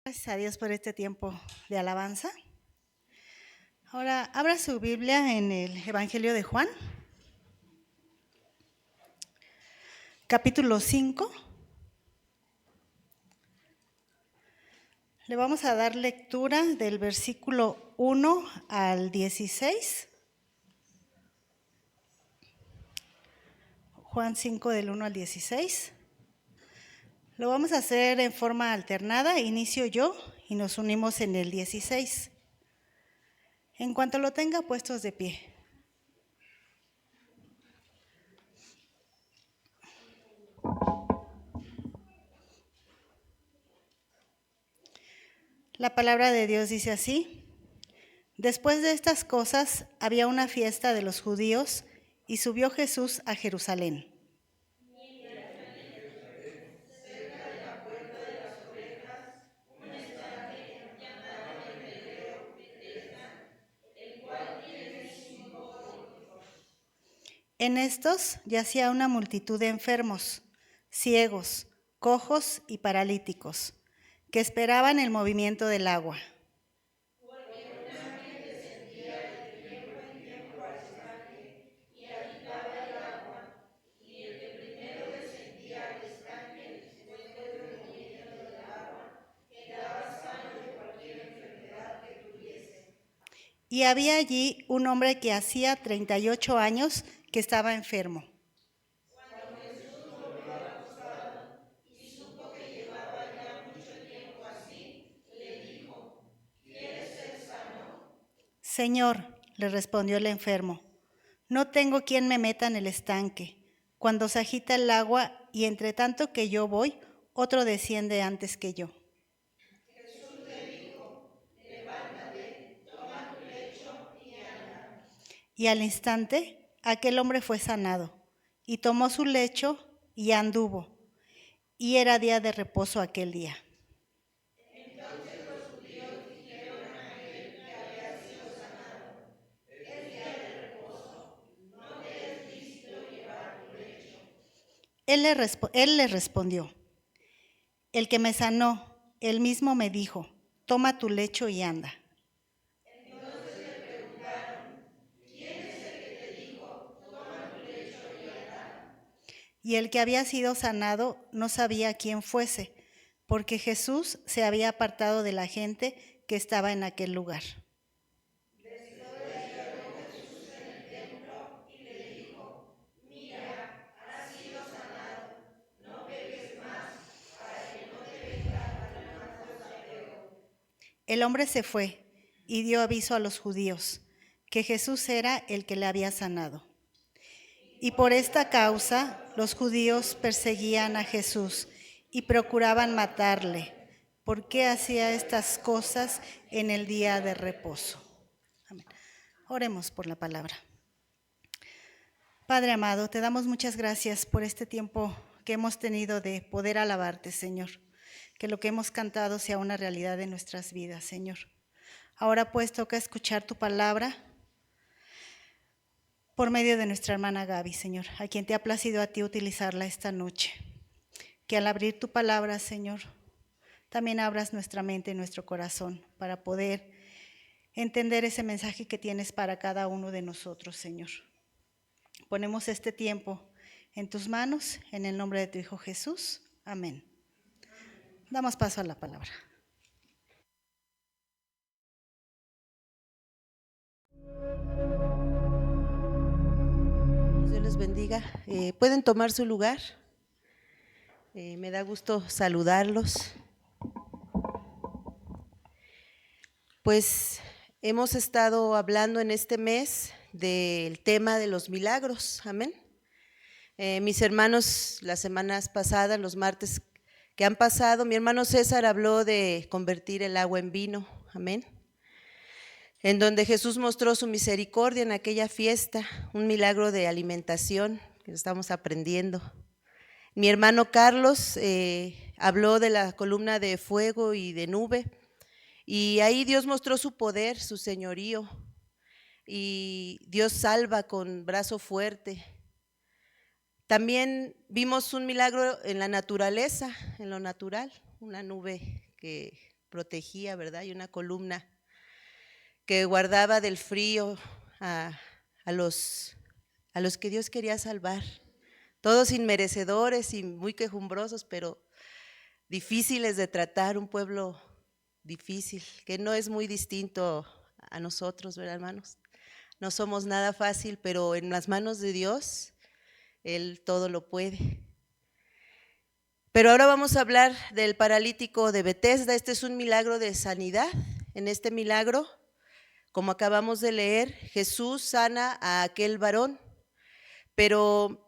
Gracias a Dios por este tiempo de alabanza. Ahora, abra su Biblia en el Evangelio de Juan, capítulo 5. Le vamos a dar lectura del versículo 1 al 16. Juan 5 del 1 al 16. Lo vamos a hacer en forma alternada. Inicio yo y nos unimos en el 16. En cuanto lo tenga, puestos de pie. La palabra de Dios dice así: Después de estas cosas había una fiesta de los judíos y subió Jesús a Jerusalén. En estos yacía una multitud de enfermos, ciegos, cojos y paralíticos, que esperaban el movimiento del agua. Y había allí un hombre que hacía 38 años que estaba enfermo. Señor, le respondió el enfermo, no tengo quien me meta en el estanque, cuando se agita el agua y entre tanto que yo voy, otro desciende antes que yo. Y al instante aquel hombre fue sanado, y tomó su lecho y anduvo, y era día de reposo aquel día. Él le respondió, el que me sanó, él mismo me dijo, toma tu lecho y anda. Y el que había sido sanado no sabía quién fuese, porque Jesús se había apartado de la gente que estaba en aquel lugar. El hombre se fue y dio aviso a los judíos que Jesús era el que le había sanado. Y por esta causa los judíos perseguían a Jesús y procuraban matarle, porque hacía estas cosas en el día de reposo. Amén. Oremos por la palabra. Padre amado, te damos muchas gracias por este tiempo que hemos tenido de poder alabarte, Señor. Que lo que hemos cantado sea una realidad de nuestras vidas, Señor. Ahora pues toca escuchar tu palabra por medio de nuestra hermana Gaby, Señor, a quien te ha placido a ti utilizarla esta noche. Que al abrir tu palabra, Señor, también abras nuestra mente y nuestro corazón para poder entender ese mensaje que tienes para cada uno de nosotros, Señor. Ponemos este tiempo en tus manos, en el nombre de tu Hijo Jesús. Amén. Damos paso a la palabra. Dios les bendiga. ¿Pueden tomar su lugar? Me da gusto saludarlos. Pues hemos estado hablando en este mes del tema de los milagros. Amén. Mis hermanos, las semanas pasadas, los martes que han pasado, mi hermano César habló de convertir el agua en vino. Amén. En donde Jesús mostró su misericordia en aquella fiesta, un milagro de alimentación que estamos aprendiendo. Mi hermano Carlos habló de la columna de fuego y de nube, y ahí Dios mostró su poder, su señorío. y Dios salva con brazo fuerte. También vimos un milagro en la naturaleza, en lo natural, una nube que protegía, ¿verdad? Y una columna que guardaba del frío a los que Dios quería salvar. Todos inmerecedores y muy quejumbrosos, pero difíciles de tratar, un pueblo difícil, que no es muy distinto a nosotros, ¿verdad, hermanos? No somos nada fácil, pero en las manos de Dios, Él todo lo puede. Pero ahora vamos a hablar del paralítico de Betesda. Este es un milagro de sanidad. En este milagro, como acabamos de leer, Jesús sana a aquel varón, pero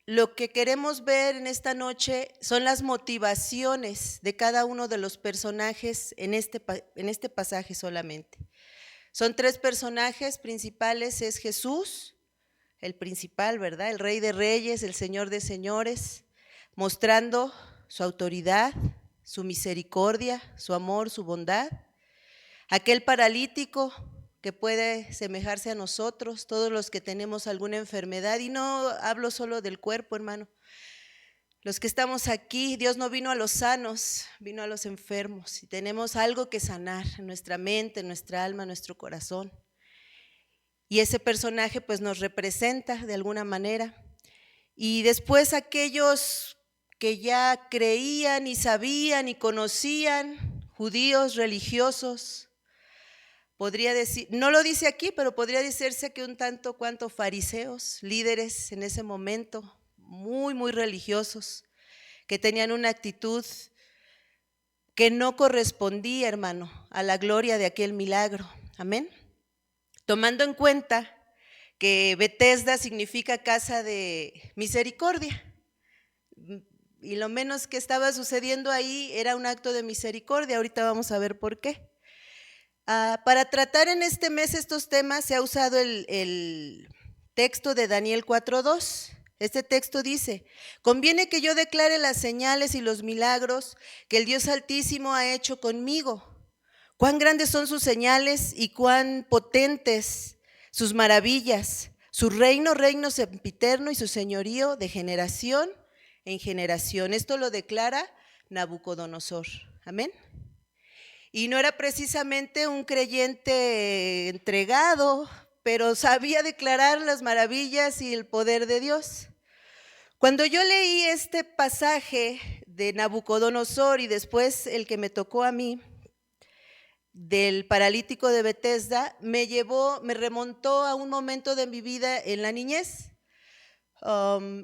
lo que queremos ver en esta noche son las motivaciones de cada uno de los personajes en este pasaje solamente. Son 3 personajes principales, es Jesús, el principal, ¿verdad? El Rey de Reyes, el Señor de Señores, mostrando su autoridad, su misericordia, su amor, su bondad. Aquel paralítico que puede semejarse a nosotros, todos los que tenemos alguna enfermedad, y no hablo solo del cuerpo, hermano. Los que estamos aquí, Dios no vino a los sanos, vino a los enfermos, y tenemos algo que sanar en nuestra mente, en nuestra alma, en nuestro corazón. Y ese personaje pues nos representa de alguna manera. Y después aquellos que ya creían y sabían y conocían, judíos religiosos, podría decir, no lo dice aquí, pero podría decirse que un tanto cuanto fariseos, líderes en ese momento, muy, muy religiosos, que tenían una actitud que no correspondía, hermano, a la gloria de aquel milagro. Amén. Tomando en cuenta que Betesda significa casa de misericordia, y lo menos que estaba sucediendo ahí era un acto de misericordia. Ahorita vamos a ver por qué. Para tratar en este mes estos temas se ha usado el texto de Daniel 4:2. Este texto dice: conviene que yo declare las señales y los milagros que el Dios Altísimo ha hecho conmigo. Cuán grandes son sus señales y cuán potentes sus maravillas. Su reino sempiterno y su señorío de generación en generación. Esto lo declara Nabucodonosor. Amén. Y no era precisamente un creyente entregado, pero sabía declarar las maravillas y el poder de Dios. Cuando yo leí este pasaje de Nabucodonosor y después el que me tocó a mí, del paralítico de Betesda, me remontó a un momento de mi vida en la niñez.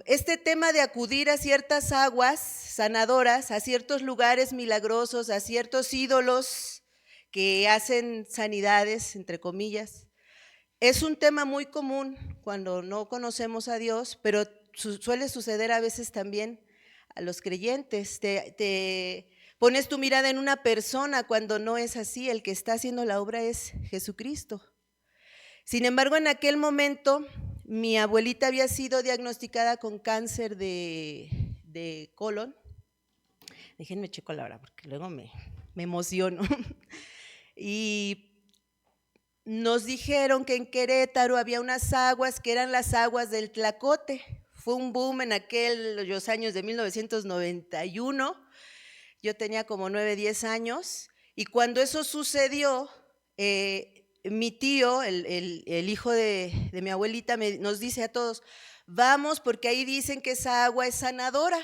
Este tema de acudir a ciertas aguas sanadoras, a ciertos lugares milagrosos, a ciertos ídolos que hacen sanidades, entre comillas, es un tema muy común cuando no conocemos a Dios, pero suele suceder a veces también a los creyentes. Te pones tu mirada en una persona cuando no es así, el que está haciendo la obra es Jesucristo. Sin embargo, en aquel momento mi abuelita había sido diagnosticada con cáncer de colon. Déjenme checo la hora porque luego me emociono. Y nos dijeron que en Querétaro había unas aguas que eran las aguas del Tlacote. Fue un boom en aquellos años de 1991. Yo tenía como 9, 10 años. Y cuando eso sucedió, mi tío, el hijo de mi abuelita, nos dice a todos: vamos, porque ahí dicen que esa agua es sanadora.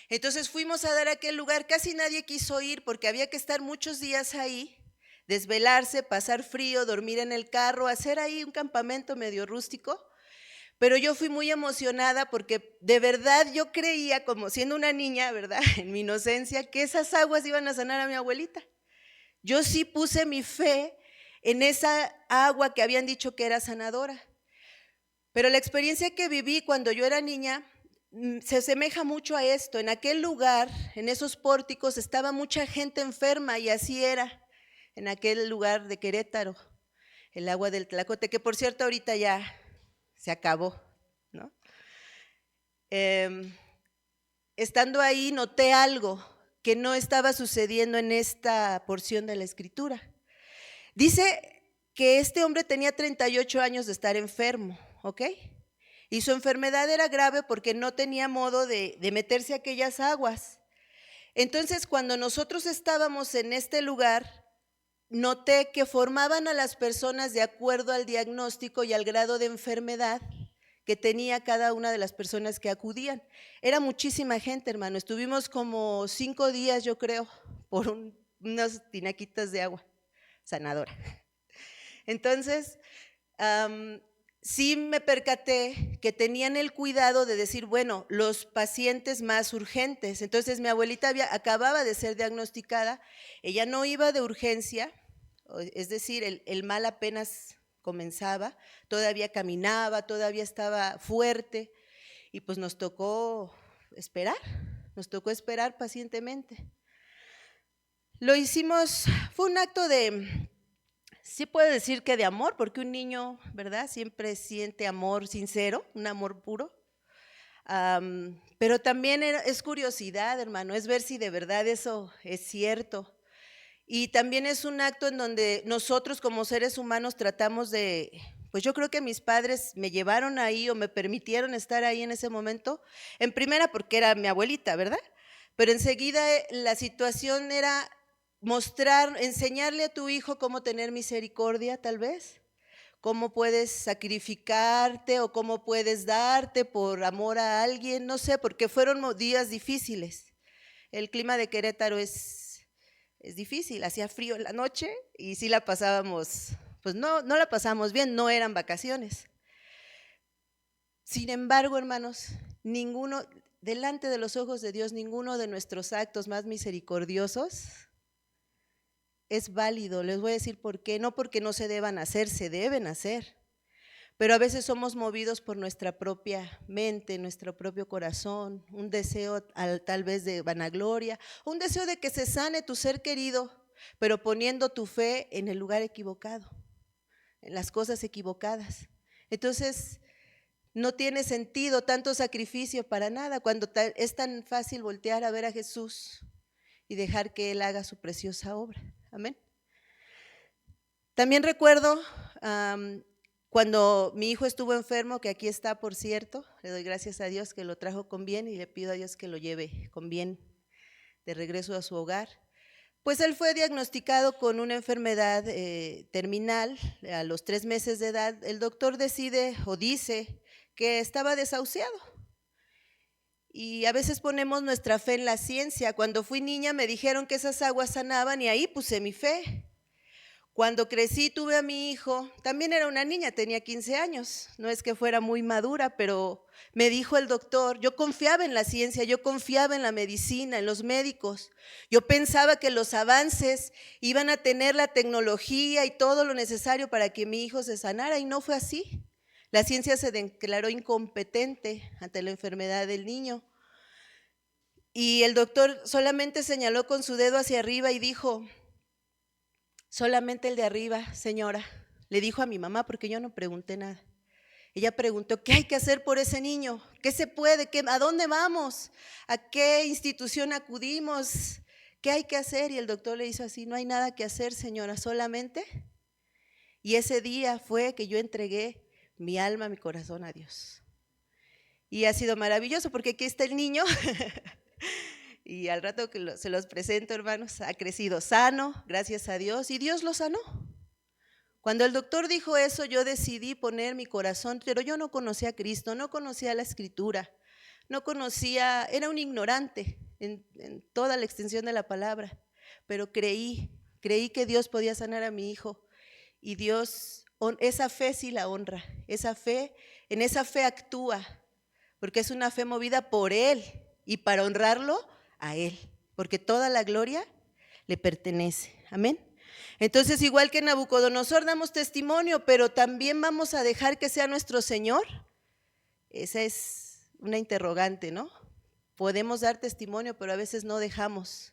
Entonces fuimos a dar a aquel lugar. Casi nadie quiso ir porque había que estar muchos días ahí, desvelarse, pasar frío, dormir en el carro, hacer ahí un campamento medio rústico. Pero yo fui muy emocionada porque de verdad yo creía, como siendo una niña, ¿verdad?, en mi inocencia, que esas aguas iban a sanar a mi abuelita. Yo sí puse mi fe en esa agua que habían dicho que era sanadora. Pero la experiencia que viví cuando yo era niña se asemeja mucho a esto. En aquel lugar, en esos pórticos, estaba mucha gente enferma y así era en aquel lugar de Querétaro, el agua del Tlacote, que por cierto ahorita ya se acabó, ¿no? Estando ahí noté algo que no estaba sucediendo en esta porción de la Escritura. Dice que este hombre tenía 38 años de estar enfermo, ¿ok? Y su enfermedad era grave porque no tenía modo de meterse a aquellas aguas. Entonces, cuando nosotros estábamos en este lugar, noté que formaban a las personas de acuerdo al diagnóstico y al grado de enfermedad que tenía cada una de las personas que acudían. Era muchísima gente, hermano. Estuvimos como 5 días, yo creo, por unas tinaquitas de agua sanadora. Entonces, sí me percaté que tenían el cuidado de decir, bueno, los pacientes más urgentes. Entonces mi abuelita acababa de ser diagnosticada, ella no iba de urgencia, es decir, el mal apenas comenzaba, todavía caminaba, todavía estaba fuerte y pues nos tocó esperar pacientemente. Lo hicimos, fue un acto de… Sí puedo decir que de amor, porque un niño, ¿verdad? Siempre siente amor sincero, un amor puro. Pero también es curiosidad, hermano, es ver si de verdad eso es cierto. Y también es un acto en donde nosotros como seres humanos tratamos de, pues yo creo que mis padres me llevaron ahí o me permitieron estar ahí en ese momento, en primera porque era mi abuelita, ¿verdad? Pero enseguida la situación era mostrar, enseñarle a tu hijo cómo tener misericordia, tal vez, cómo puedes sacrificarte o cómo puedes darte por amor a alguien, no sé, porque fueron días difíciles. El clima de Querétaro es difícil, hacía frío en la noche y sí la pasábamos, pues no la pasábamos bien, no eran vacaciones. Sin embargo, hermanos, ninguno, delante de los ojos de Dios, ninguno de nuestros actos más misericordiosos es válido. Les voy a decir por qué, no porque no se deban hacer, se deben hacer. Pero a veces somos movidos por nuestra propia mente, nuestro propio corazón, un deseo tal vez de vanagloria, un deseo de que se sane tu ser querido, pero poniendo tu fe en el lugar equivocado, en las cosas equivocadas. Entonces, no tiene sentido tanto sacrificio para nada cuando es tan fácil voltear a ver a Jesús y dejar que Él haga su preciosa obra. Amén. También recuerdo cuando mi hijo estuvo enfermo, que aquí está, por cierto, le doy gracias a Dios que lo trajo con bien y le pido a Dios que lo lleve con bien de regreso a su hogar. Pues él fue diagnosticado con una enfermedad terminal a los 3 meses de edad. El doctor decide o dice que estaba desahuciado. Y a veces ponemos nuestra fe en la ciencia. Cuando fui niña me dijeron que esas aguas sanaban y ahí puse mi fe. Cuando crecí tuve a mi hijo, también era una niña, tenía 15 años, no es que fuera muy madura, pero me dijo el doctor, yo confiaba en la ciencia, yo confiaba en la medicina, en los médicos, yo pensaba que los avances iban a tener la tecnología y todo lo necesario para que mi hijo se sanara y no fue así. La ciencia se declaró incompetente ante la enfermedad del niño y el doctor solamente señaló con su dedo hacia arriba y dijo, solamente el de arriba, señora, le dijo a mi mamá porque yo no pregunté nada. Ella preguntó, ¿qué hay que hacer por ese niño? ¿Qué se puede? ¿A dónde vamos? ¿A qué institución acudimos? ¿Qué hay que hacer? Y el doctor le hizo así, no hay nada que hacer, señora, solamente. Y ese día fue que yo entregué mi alma, mi corazón a Dios. Y ha sido maravilloso porque aquí está el niño. Y al rato que se los presento, hermanos, ha crecido sano, gracias a Dios, y Dios lo sanó. Cuando el doctor dijo eso, yo decidí poner mi corazón, pero yo no conocía a Cristo, no conocía la Escritura, no conocía, era un ignorante en toda la extensión de la palabra, pero creí que Dios podía sanar a mi hijo, y Dios, esa fe sí la honra, en esa fe actúa, porque es una fe movida por Él, y para honrarlo, a Él, porque toda la gloria le pertenece. Amén. Entonces, igual que Nabucodonosor damos testimonio, pero también vamos a dejar que sea nuestro Señor. Esa es una interrogante, ¿no? Podemos dar testimonio, pero a veces no dejamos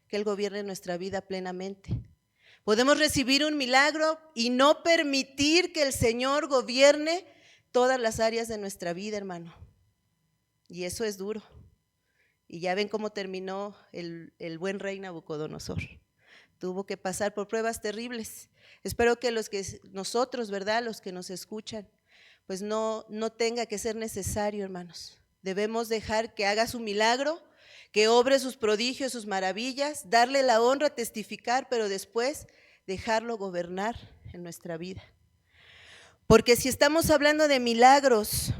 que Él gobierne nuestra vida plenamente. Podemos recibir un milagro y no permitir que el Señor gobierne todas las áreas de nuestra vida, hermano. Y eso es duro. Y ya ven cómo terminó el buen rey Nabucodonosor. tuvo que pasar por pruebas terribles. Espero que nosotros, ¿verdad?, los que nos escuchan, pues no tenga que ser necesario, hermanos. Debemos dejar que haga su milagro, que obre sus prodigios, sus maravillas, darle la honra, testificar, pero después dejarlo gobernar en nuestra vida. Porque si estamos hablando de milagros,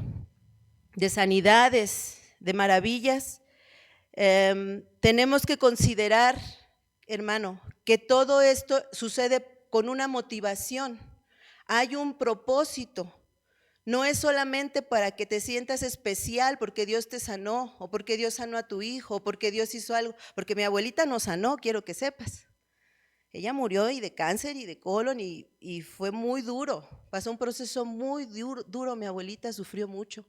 de sanidades, de maravillas, tenemos que considerar, hermano, que todo esto sucede con una motivación. Hay un propósito. No es solamente para que te sientas especial porque Dios te sanó, o porque Dios sanó a tu hijo, o porque Dios hizo algo, porque mi abuelita no sanó, quiero que sepas. Ella murió y de cáncer y de colon y fue muy duro, pasó un proceso muy duro, mi abuelita sufrió mucho.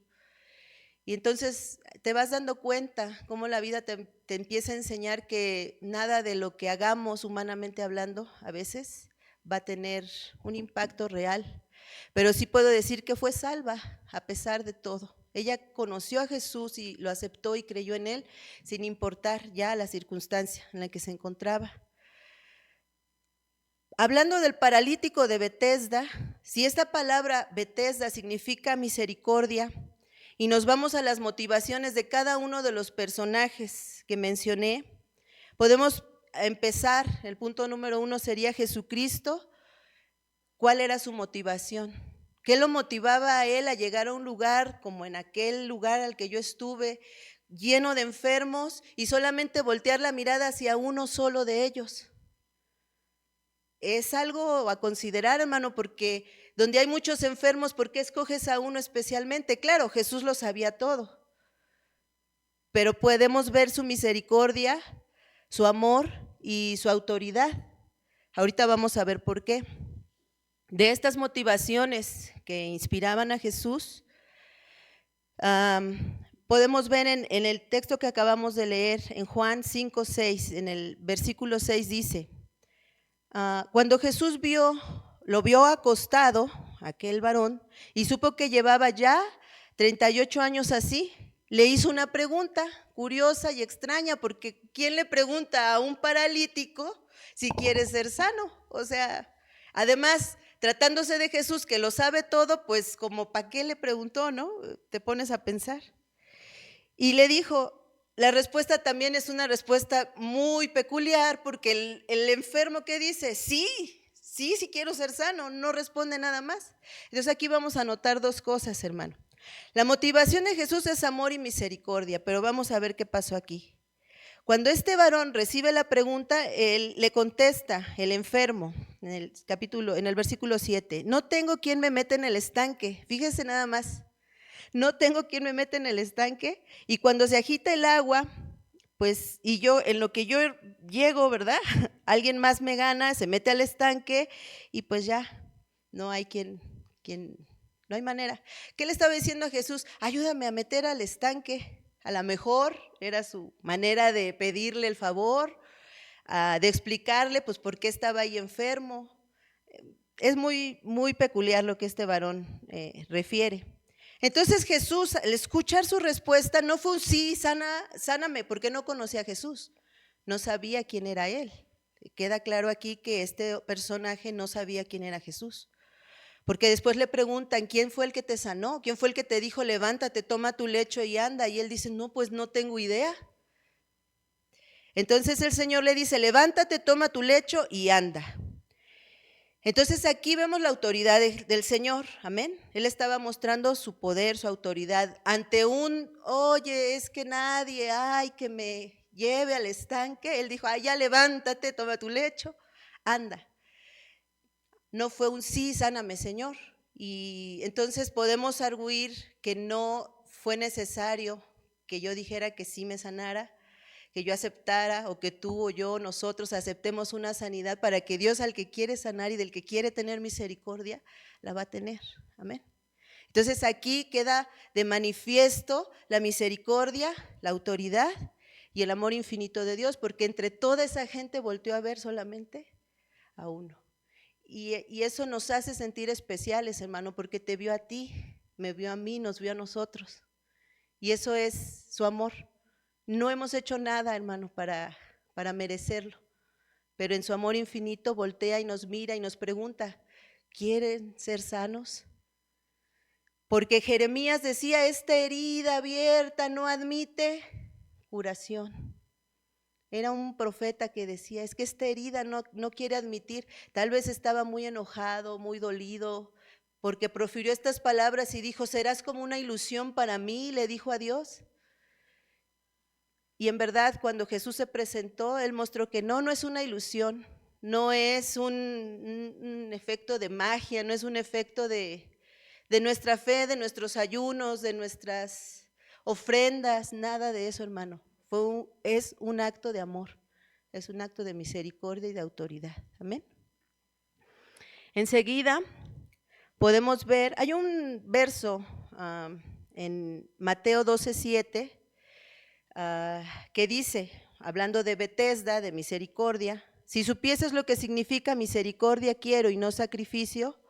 Y entonces te vas dando cuenta cómo la vida te empieza a enseñar que nada de lo que hagamos humanamente hablando a veces va a tener un impacto real. Pero sí puedo decir que fue salva a pesar de todo. Ella conoció a Jesús y lo aceptó y creyó en él sin importar ya la circunstancia en la que se encontraba. Hablando del paralítico de Betesda, si esta palabra Betesda significa misericordia, y nos vamos a las motivaciones de cada uno de los personajes que mencioné, podemos empezar, el punto número 1 sería Jesucristo. ¿Cuál era su motivación? ¿Qué lo motivaba a él a llegar a un lugar como en aquel lugar al que yo estuve, lleno de enfermos, y solamente voltear la mirada hacia uno solo de ellos? Es algo a considerar, hermano, porque donde hay muchos enfermos, ¿por qué escoges a uno especialmente? Claro, Jesús lo sabía todo, pero podemos ver su misericordia, su amor y su autoridad. Ahorita vamos a ver por qué. De estas motivaciones que inspiraban a Jesús, podemos ver en el texto que acabamos de leer, en Juan 5:6, en el versículo 6 dice: cuando Jesús lo vio acostado, aquel varón, y supo que llevaba ya 38 años así, le hizo una pregunta curiosa y extraña, porque ¿quién le pregunta a un paralítico si quiere ser sano? O sea, además, tratándose de Jesús que lo sabe todo, pues como ¿para qué le preguntó, no? Te pones a pensar. Y le dijo, la respuesta también es una respuesta muy peculiar, porque el enfermo que dice, sí quiero ser sano, no responde nada más. Entonces aquí vamos a notar dos cosas, hermano. La motivación de Jesús es amor y misericordia, pero vamos a ver qué pasó aquí. Cuando este varón recibe la pregunta, él le contesta, el enfermo, en el versículo 7, no tengo quien me meta en el estanque. Fíjese nada más. No tengo quien me meta en el estanque, y cuando se agita el agua, pues, y yo, en lo que yo llego, ¿verdad? Alguien más me gana, se mete al estanque, y pues ya, no hay no hay manera. ¿Qué le estaba diciendo a Jesús? Ayúdame a meter al estanque. A lo mejor era su manera de pedirle el favor, de explicarle, pues, por qué estaba ahí enfermo. Es muy, muy peculiar lo que este varón refiere. Entonces Jesús, al escuchar su respuesta, no fue un sí, sáname, porque no conocía a Jesús, no sabía quién era él. Queda claro aquí que este personaje no sabía quién era Jesús, porque después le preguntan, ¿quién fue el que te sanó? ¿Quién fue el que te dijo, levántate, toma tu lecho y anda? Y él dice, no, pues no tengo idea. Entonces el Señor le dice, levántate, toma tu lecho y anda. Entonces aquí vemos la autoridad del Señor, amén. Él estaba mostrando su poder, su autoridad ante oye, es que nadie hay que me lleve al estanque. Él dijo, ya levántate, toma tu lecho, anda. No fue un sí, sáname, Señor. Y entonces podemos arguir que no fue necesario que yo dijera que sí me sanara, que yo aceptara, o que tú o yo, nosotros aceptemos una sanidad, para que Dios al que quiere sanar y del que quiere tener misericordia, la va a tener, amén. Entonces aquí queda de manifiesto la misericordia, la autoridad y el amor infinito de Dios, porque entre toda esa gente volteó a ver solamente a uno. Y eso nos hace sentir especiales, hermano, porque te vio a ti, me vio a mí, nos vio a nosotros. Y eso es su amor. No hemos hecho nada, hermano, para merecerlo. pero en su amor infinito voltea y nos mira y nos pregunta, ¿quieren ser sanos? Porque Jeremías decía, esta herida abierta no admite curación. Era un profeta que decía, es que esta herida no quiere admitir. Tal vez estaba muy enojado, muy dolido, porque profirió estas palabras y dijo, serás como una ilusión para mí, le dijo a Dios. Y en verdad, cuando Jesús se presentó, Él mostró que no es una ilusión, no es un efecto de magia, no es un efecto de nuestra fe, de nuestros ayunos, de nuestras ofrendas, nada de eso, hermano. Es un acto de amor, es un acto de misericordia y de autoridad. Amén. Enseguida podemos ver, hay un verso en Mateo 12:7 que dice, hablando de Betesda, de misericordia, si supieses lo que significa misericordia quiero y no sacrificio,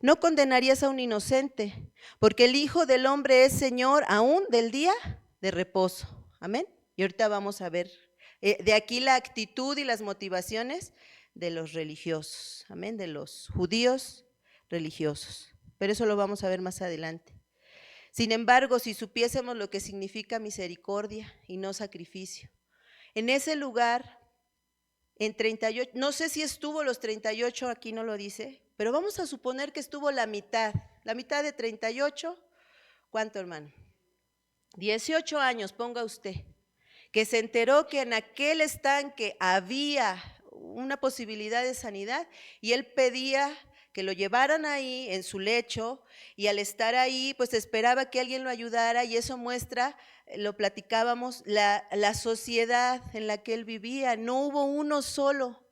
no condenarías a un inocente, porque el Hijo del Hombre es Señor aún del día de reposo. Amén. Y ahorita vamos a ver de aquí la actitud y las motivaciones de los religiosos. Amén, de los judíos religiosos. Pero eso lo vamos a ver más adelante. Sin embargo, si supiésemos lo que significa misericordia y no sacrificio, en ese lugar, en 38, no sé si estuvo los 38, aquí no lo dice, pero vamos a suponer que estuvo la mitad de 38, ¿cuánto, hermano? 18 años, ponga usted, que se enteró que en aquel estanque había una posibilidad de sanidad y él pedía que lo llevaran ahí en su lecho y al estar ahí pues esperaba que alguien lo ayudara y eso muestra, lo platicábamos, la sociedad en la que él vivía, no hubo uno solo.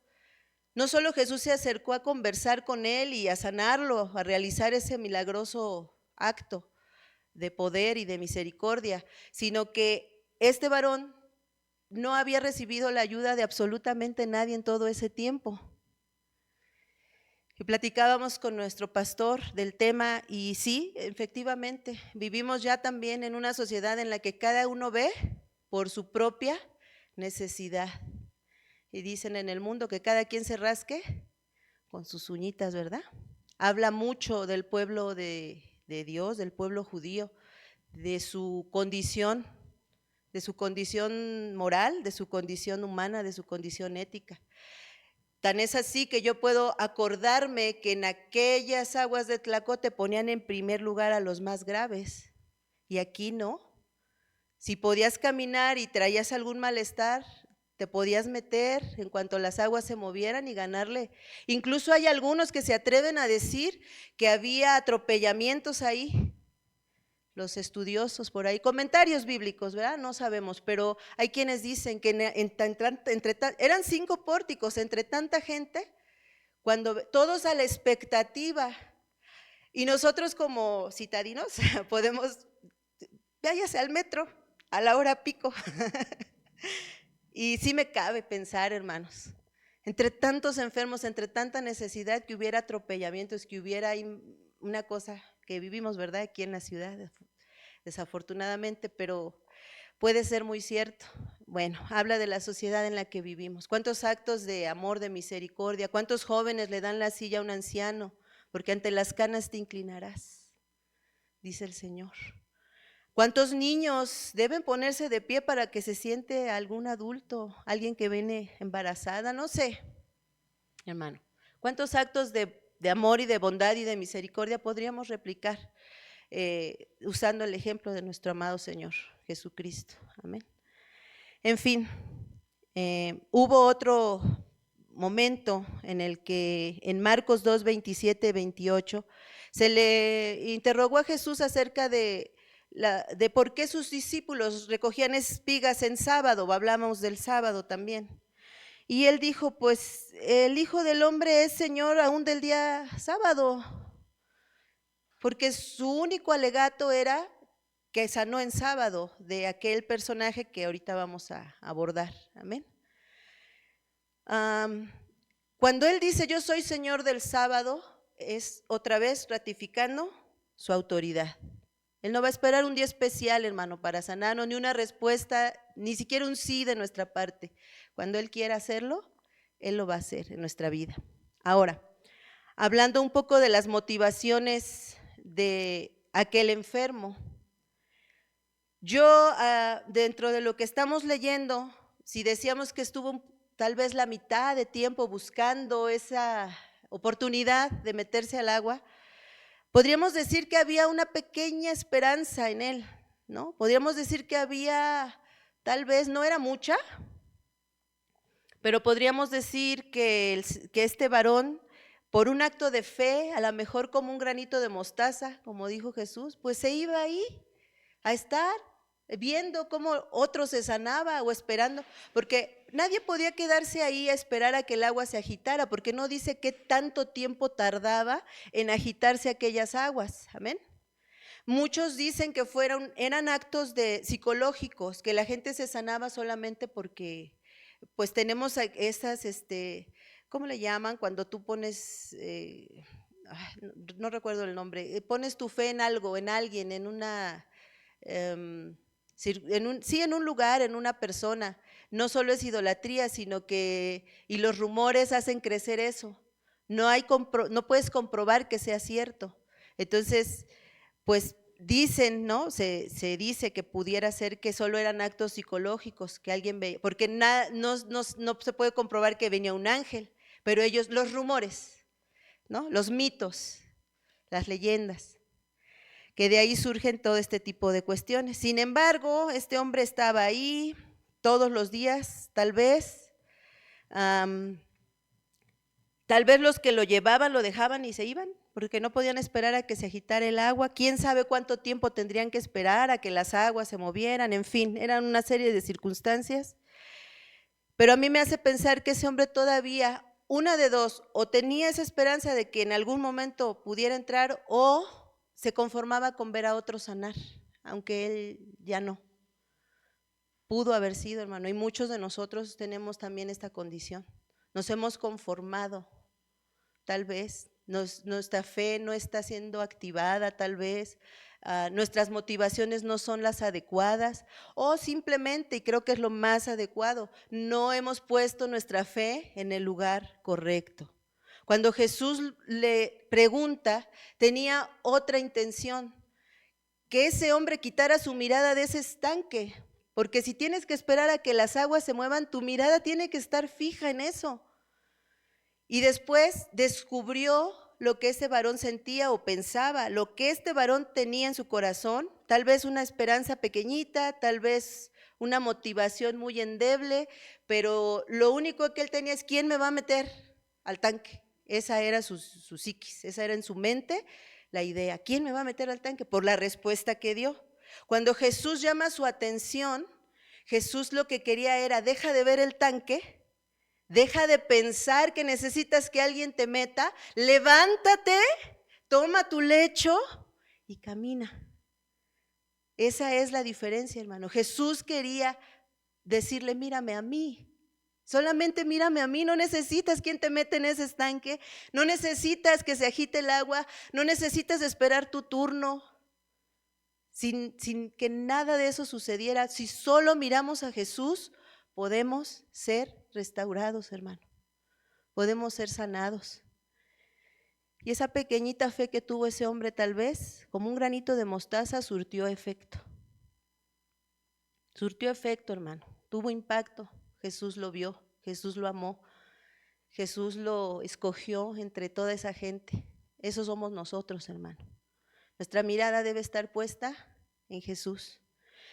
No solo Jesús se acercó a conversar con él y a sanarlo, a realizar ese milagroso acto de poder y de misericordia, sino que este varón no había recibido la ayuda de absolutamente nadie en todo ese tiempo. Y platicábamos con nuestro pastor del tema y sí, efectivamente, vivimos ya también en una sociedad en la que cada uno ve por su propia necesidad. Y dicen en el mundo que cada quien se rasque con sus uñitas, ¿verdad? Habla mucho del pueblo de Dios, del pueblo judío, de su condición moral, de su condición humana, de su condición ética. Tan es así que yo puedo acordarme que en aquellas aguas de Tlacote ponían en primer lugar a los más graves y aquí no. Si podías caminar y traías algún malestar, te podías meter en cuanto las aguas se movieran y ganarle. Incluso hay algunos que se atreven a decir que había atropellamientos ahí. Los estudiosos por ahí, comentarios bíblicos, ¿verdad? No sabemos, pero hay quienes dicen que eran 5 pórticos entre tanta gente, cuando todos a la expectativa, y nosotros como citadinos podemos, váyase al metro a la hora pico. Y sí me cabe pensar, hermanos, entre tantos enfermos, entre tanta necesidad, que hubiera atropellamientos, que hubiera una cosa que vivimos, ¿verdad? Aquí en la ciudad, desafortunadamente, pero puede ser muy cierto. Bueno, habla de la sociedad en la que vivimos. ¿Cuántos actos de amor, de misericordia? ¿Cuántos jóvenes le dan la silla a un anciano? Porque ante las canas te inclinarás, dice el Señor. ¿Cuántos niños deben ponerse de pie para que se siente algún adulto, alguien que viene embarazada? No sé, hermano. ¿Cuántos actos de amor y de bondad y de misericordia podríamos replicar usando el ejemplo de nuestro amado Señor Jesucristo? Amén. En fin, hubo otro momento en el que en Marcos 2, 27, 28, se le interrogó a Jesús acerca de por qué sus discípulos recogían espigas en sábado, hablamos del sábado también. Y él dijo, pues el Hijo del Hombre es Señor aún del día sábado, porque su único alegato era que sanó en sábado de aquel personaje que ahorita vamos a abordar. Amén. Cuando él dice yo soy Señor del sábado, es otra vez ratificando su autoridad. Él no va a esperar un día especial, hermano, para sanarnos, ni una respuesta, ni siquiera un sí de nuestra parte. Cuando Él quiera hacerlo, Él lo va a hacer en nuestra vida. Ahora, hablando un poco de las motivaciones de aquel enfermo, yo dentro de lo que estamos leyendo, si decíamos que estuvo tal vez la mitad de tiempo buscando esa oportunidad de meterse al agua, podríamos decir que había una pequeña esperanza en él, ¿no? Podríamos decir que había, tal vez no era mucha, pero podríamos decir que este varón, por un acto de fe, a lo mejor como un granito de mostaza, como dijo Jesús, pues se iba ahí a estar viendo cómo otro se sanaba o esperando, porque nadie podía quedarse ahí a esperar a que el agua se agitara, porque no dice qué tanto tiempo tardaba en agitarse aquellas aguas, amén. Muchos dicen que eran actos psicológicos, que la gente se sanaba solamente porque pues tenemos esas, ¿cómo le llaman? Cuando tú pones, no recuerdo el nombre, pones tu fe en algo, en alguien, en una, en un lugar, en una persona. No solo es idolatría, sino que, y los rumores hacen crecer eso. No puedes comprobar que sea cierto. Entonces, pues dicen, ¿no? Se dice que pudiera ser que solo eran actos psicológicos, que alguien veía, porque no se puede comprobar que venía un ángel, pero ellos, los rumores, ¿no? Los mitos, las leyendas, que de ahí surgen todo este tipo de cuestiones. Sin embargo, este hombre estaba ahí todos los días, tal vez los que lo llevaban lo dejaban y se iban, porque no podían esperar a que se agitara el agua. Quién sabe cuánto tiempo tendrían que esperar a que las aguas se movieran, en fin, eran una serie de circunstancias. Pero a mí me hace pensar que ese hombre todavía, una de dos, o tenía esa esperanza de que en algún momento pudiera entrar, o se conformaba con ver a otro sanar, aunque él ya no. Pudo haber sido, hermano, y muchos de nosotros tenemos también esta condición. Nos hemos conformado, tal vez, nuestra fe no está siendo activada, tal vez, nuestras motivaciones no son las adecuadas, o simplemente, y creo que es lo más adecuado, no hemos puesto nuestra fe en el lugar correcto. Cuando Jesús le pregunta, tenía otra intención, que ese hombre quitara su mirada de ese estanque, porque si tienes que esperar a que las aguas se muevan, tu mirada tiene que estar fija en eso. Y después descubrió lo que ese varón sentía o pensaba, lo que este varón tenía en su corazón, tal vez una esperanza pequeñita, tal vez una motivación muy endeble, pero lo único que él tenía es: ¿quién me va a meter al tanque? Esa era su psiquis, esa era en su mente la idea: ¿quién me va a meter al tanque? Por la respuesta que dio. Cuando Jesús llama su atención, Jesús lo que quería era: deja de ver el tanque, deja de pensar que necesitas que alguien te meta, levántate, toma tu lecho y camina. Esa es la diferencia, hermano. Jesús quería decirle: mírame a mí, solamente mírame a mí, no necesitas quien te mete en ese estanque, no necesitas que se agite el agua, no necesitas esperar tu turno. Sin que nada de eso sucediera, si solo miramos a Jesús, podemos ser restaurados, hermano. Podemos ser sanados. Y esa pequeñita fe que tuvo ese hombre, tal vez, como un granito de mostaza, surtió efecto. Surtió efecto, hermano. Tuvo impacto. Jesús lo vio, Jesús lo amó, Jesús lo escogió entre toda esa gente. Eso somos nosotros, hermano. Nuestra mirada debe estar puesta en Jesús.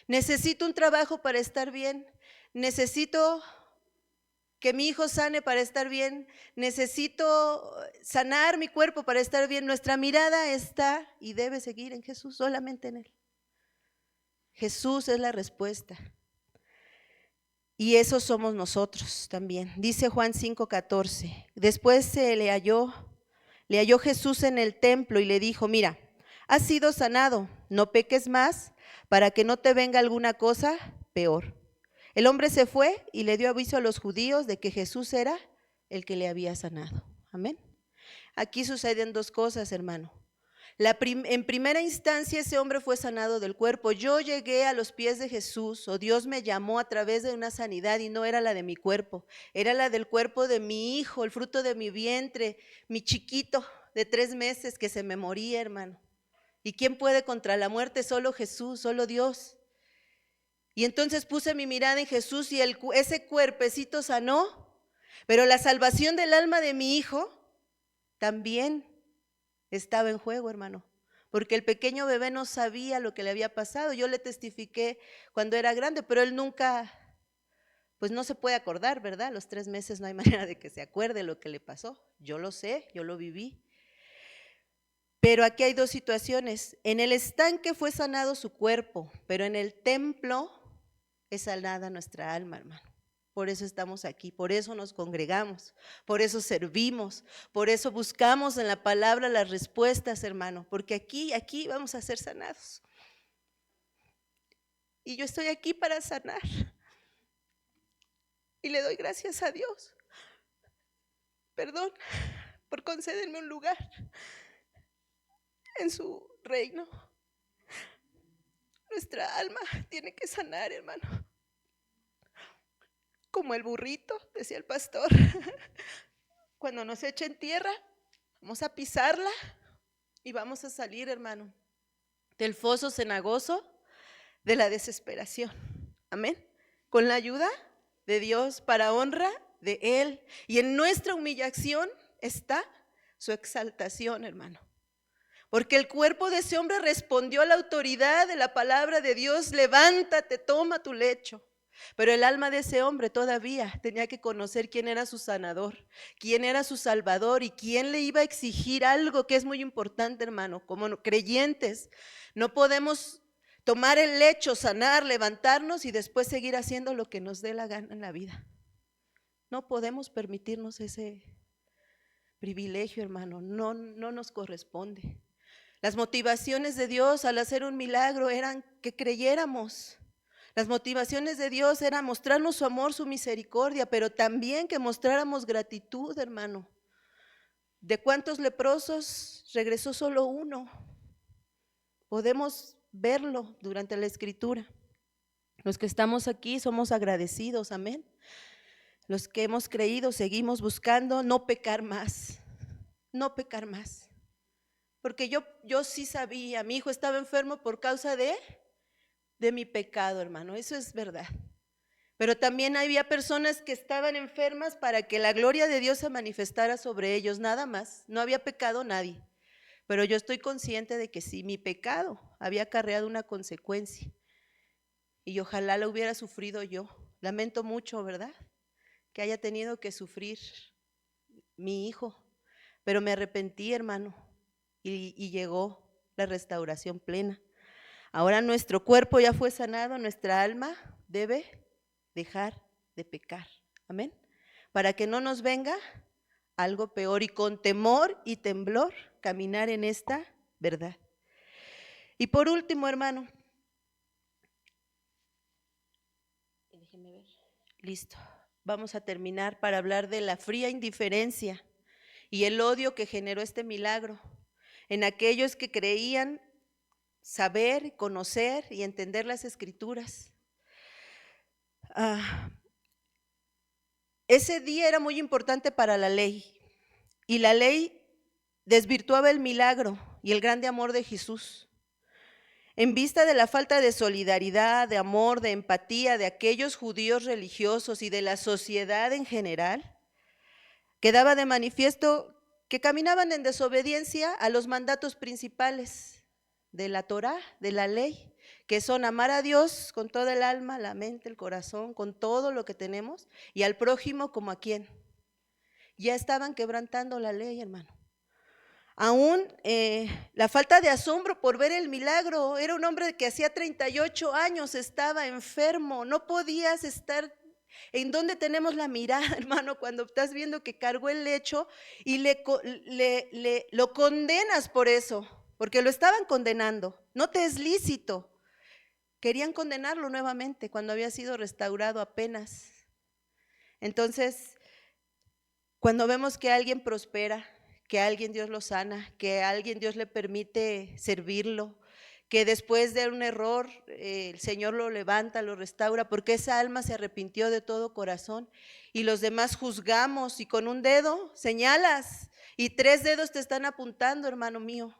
Necesito un trabajo para estar bien. Necesito que mi hijo sane para estar bien. Necesito sanar mi cuerpo para estar bien. Nuestra mirada está y debe seguir en Jesús, solamente en Él. Jesús es la respuesta. Y eso somos nosotros también. Dice Juan 5:14. Después le halló Jesús en el templo y le dijo: mira, has sido sanado, no peques más, para que no te venga alguna cosa peor. El hombre se fue y le dio aviso a los judíos de que Jesús era el que le había sanado. Amén. Aquí suceden dos cosas, hermano. En primera instancia ese hombre fue sanado del cuerpo. Yo llegué a los pies de Jesús, o Dios me llamó a través de una sanidad y no era la de mi cuerpo, era la del cuerpo de mi hijo, el fruto de mi vientre, mi chiquito de 3 meses que se me moría, hermano. ¿Y quién puede contra la muerte? Solo Jesús, solo Dios. Y entonces puse mi mirada en Jesús y ese cuerpecito sanó, pero la salvación del alma de mi hijo también estaba en juego, hermano, porque el pequeño bebé no sabía lo que le había pasado. Yo le testifiqué cuando era grande, pero él nunca, pues no se puede acordar, ¿verdad? A los 3 meses no hay manera de que se acuerde lo que le pasó. Yo lo sé, yo lo viví. Pero aquí hay 2 situaciones. En el estanque fue sanado su cuerpo, pero en el templo es sanada nuestra alma, hermano. Por eso estamos aquí, por eso nos congregamos, por eso servimos, por eso buscamos en la palabra las respuestas, hermano, porque aquí vamos a ser sanados. Y yo estoy aquí para sanar. Y le doy gracias a Dios. Perdón por concederme un lugar en su reino. Nuestra alma tiene que sanar, hermano. Como el burrito, decía el pastor, cuando nos echen tierra, vamos a pisarla y vamos a salir, hermano, del foso cenagoso de la desesperación. Amén. Con la ayuda de Dios, para honra de Él. Y en nuestra humillación está su exaltación, hermano. Porque el cuerpo de ese hombre respondió a la autoridad de la palabra de Dios: levántate, toma tu lecho. Pero el alma de ese hombre todavía tenía que conocer quién era su sanador, quién era su salvador y quién le iba a exigir algo que es muy importante, hermano. Como creyentes no podemos tomar el lecho, sanar, levantarnos y después seguir haciendo lo que nos dé la gana en la vida. No podemos permitirnos ese privilegio, hermano, no nos corresponde. Las motivaciones de Dios al hacer un milagro eran que creyéramos. Las motivaciones de Dios eran mostrarnos su amor, su misericordia, pero también que mostráramos gratitud, hermano. ¿De cuántos leprosos regresó solo uno? Podemos verlo durante la escritura. Los que estamos aquí somos agradecidos, amén. Los que hemos creído seguimos buscando no pecar más, no pecar más. Porque yo sí sabía, mi hijo estaba enfermo por causa de mi pecado, hermano, eso es verdad. Pero también había personas que estaban enfermas para que la gloria de Dios se manifestara sobre ellos, nada más. No había pecado nadie. Pero yo estoy consciente de que sí, mi pecado había acarreado una consecuencia. Y ojalá la hubiera sufrido yo. Lamento mucho, ¿verdad?, que haya tenido que sufrir mi hijo. Pero me arrepentí, hermano, y llegó la restauración plena. Ahora nuestro cuerpo ya fue sanado, nuestra alma debe dejar de pecar. Amén. Para que no nos venga algo peor y con temor y temblor caminar en esta verdad. Y por último, hermano, déjeme ver. Listo. Vamos a terminar para hablar de la fría indiferencia y el odio que generó este milagro en aquellos que creían saber, conocer y entender las escrituras. Ese día era muy importante para la ley y la ley desvirtuaba el milagro y el grande amor de Jesús. En vista de la falta de solidaridad, de amor, de empatía de aquellos judíos religiosos y de la sociedad en general, quedaba de manifiesto que caminaban en desobediencia a los mandatos principales de la Torá, de la ley, que son amar a Dios con toda el alma, la mente, el corazón, con todo lo que tenemos, y al prójimo como a quién. Ya estaban quebrantando la ley, hermano. Aún la falta de asombro por ver el milagro. Era un hombre que hacía 38 años estaba enfermo, no podías estar. ¿En dónde tenemos la mirada, hermano, cuando estás viendo que cargó el lecho y lo condenas por eso? Porque lo estaban condenando, no te es lícito. Querían condenarlo nuevamente cuando había sido restaurado apenas. Entonces, cuando vemos que alguien prospera, que a alguien Dios lo sana, que a alguien Dios le permite servirlo, que después de un error el Señor lo levanta, lo restaura, porque esa alma se arrepintió de todo corazón, y los demás juzgamos y con un dedo señalas y 3 dedos te están apuntando, hermano mío.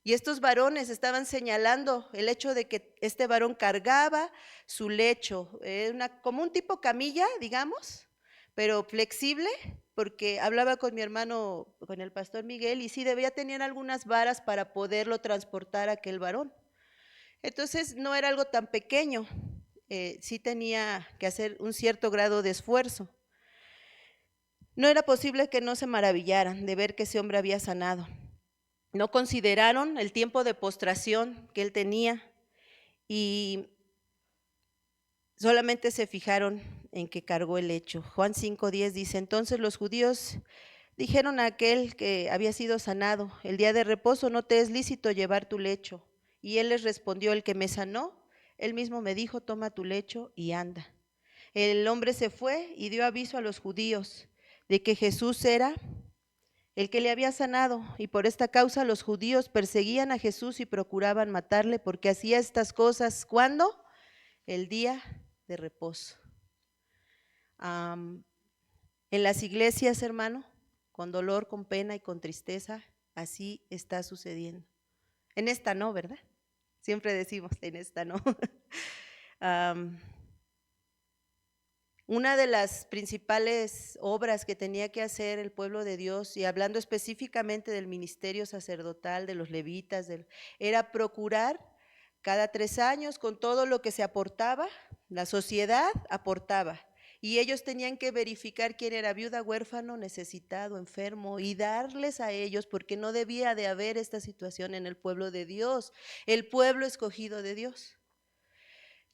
Y estos varones estaban señalando el hecho de que este varón cargaba su lecho, como un tipo camilla, digamos, pero flexible, porque hablaba con mi hermano, con el pastor Miguel, y sí debía tener algunas varas para poderlo transportar a aquel varón. Entonces no era algo tan pequeño, sí tenía que hacer un cierto grado de esfuerzo. No era posible que no se maravillaran de ver que ese hombre había sanado. No consideraron el tiempo de postración que él tenía y solamente se fijaron en que cargó el lecho. Juan 5:10 dice, entonces los judíos dijeron a aquel que había sido sanado, el día de reposo no te es lícito llevar tu lecho. Y él les respondió, el que me sanó, él mismo me dijo, toma tu lecho y anda. El hombre se fue y dio aviso a los judíos de que Jesús era el que le había sanado, y por esta causa los judíos perseguían a Jesús y procuraban matarle, porque hacía estas cosas, ¿cuándo? El día de reposo. En las iglesias, hermano, con dolor, con pena y con tristeza, así está sucediendo. En esta no, ¿verdad? Siempre decimos, en esta no. Una de las principales obras que tenía que hacer el pueblo de Dios, y hablando específicamente del ministerio sacerdotal, de los levitas, era procurar cada 3 años, con todo lo que se aportaba, la sociedad aportaba, y ellos tenían que verificar quién era viuda, huérfano, necesitado, enfermo, y darles a ellos, porque no debía de haber esta situación en el pueblo de Dios, el pueblo escogido de Dios.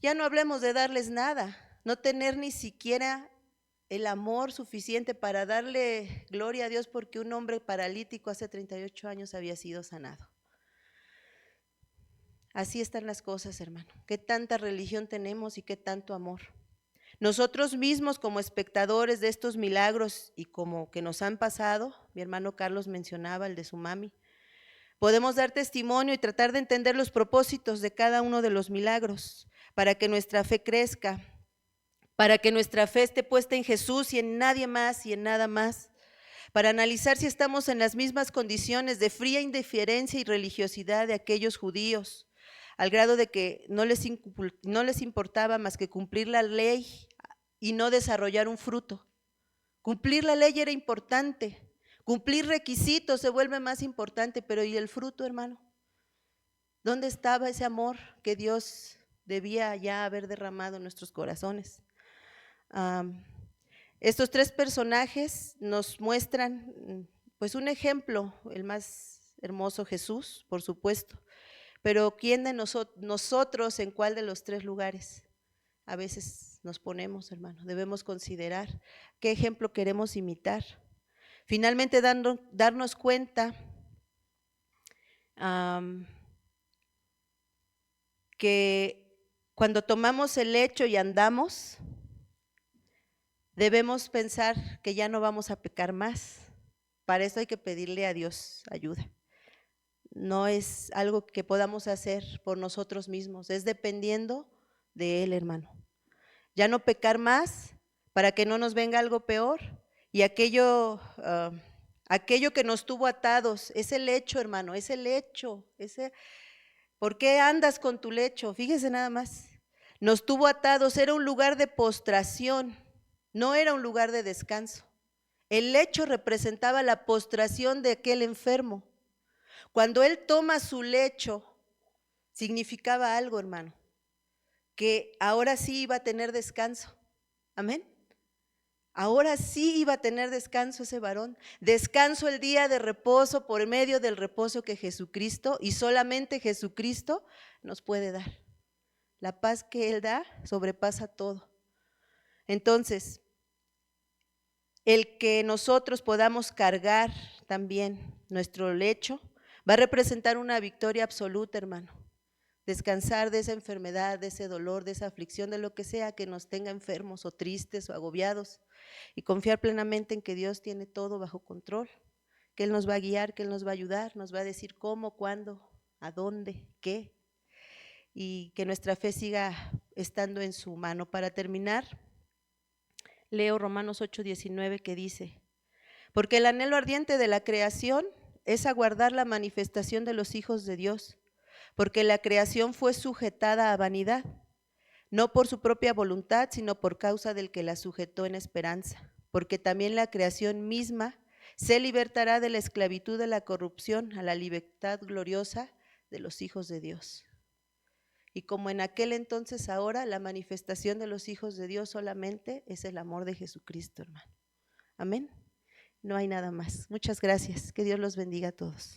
Ya no hablemos de darles nada, no tener ni siquiera el amor suficiente para darle gloria a Dios porque un hombre paralítico hace 38 años había sido sanado. Así están las cosas, hermano. Qué tanta religión tenemos y qué tanto amor. Nosotros mismos como espectadores de estos milagros y como que nos han pasado, mi hermano Carlos mencionaba el de su mami, podemos dar testimonio y tratar de entender los propósitos de cada uno de los milagros para que nuestra fe crezca, para que nuestra fe esté puesta en Jesús y en nadie más y en nada más, para analizar si estamos en las mismas condiciones de fría indiferencia y religiosidad de aquellos judíos, al grado de que no les importaba más que cumplir la ley y no desarrollar un fruto. Cumplir la ley era importante, cumplir requisitos se vuelve más importante, pero ¿y el fruto, hermano? ¿Dónde estaba ese amor que Dios debía ya haber derramado en nuestros corazones? Estos 3 personajes nos muestran pues un ejemplo, el más hermoso Jesús, por supuesto, pero ¿quién de nosotros en cuál de los 3 lugares a veces nos ponemos, hermano? Debemos considerar qué ejemplo queremos imitar. Finalmente darnos cuenta que cuando tomamos el lecho y andamos, debemos pensar que ya no vamos a pecar más. Para eso hay que pedirle a Dios ayuda. No es algo que podamos hacer por nosotros mismos, es dependiendo de Él, hermano. Ya no pecar más para que no nos venga algo peor, y aquello que nos tuvo atados, ese lecho, hermano, ese lecho, ¿por qué andas con tu lecho? Fíjese nada más, nos tuvo atados, era un lugar de postración, no era un lugar de descanso. El lecho representaba la postración de aquel enfermo. Cuando él toma su lecho, significaba algo, hermano, que ahora sí iba a tener descanso. Amén. Ahora sí iba a tener descanso ese varón, descanso el día de reposo por medio del reposo que Jesucristo y solamente Jesucristo nos puede dar. La paz que Él da sobrepasa todo. Entonces, el que nosotros podamos cargar también nuestro lecho va a representar una victoria absoluta, hermano. Descansar de esa enfermedad, de ese dolor, de esa aflicción, de lo que sea que nos tenga enfermos o tristes o agobiados, y confiar plenamente en que Dios tiene todo bajo control, que Él nos va a guiar, que Él nos va a ayudar, nos va a decir cómo, cuándo, a dónde, qué, y que nuestra fe siga estando en su mano. Para terminar, leo Romanos 8:19 que dice: porque el anhelo ardiente de la creación es aguardar la manifestación de los hijos de Dios, porque la creación fue sujetada a vanidad, no por su propia voluntad, sino por causa del que la sujetó en esperanza, porque también la creación misma se libertará de la esclavitud de la corrupción a la libertad gloriosa de los hijos de Dios. Y como en aquel entonces, ahora la manifestación de los hijos de Dios solamente es el amor de Jesucristo, hermano. Amén. No hay nada más. Muchas gracias. Que Dios los bendiga a todos.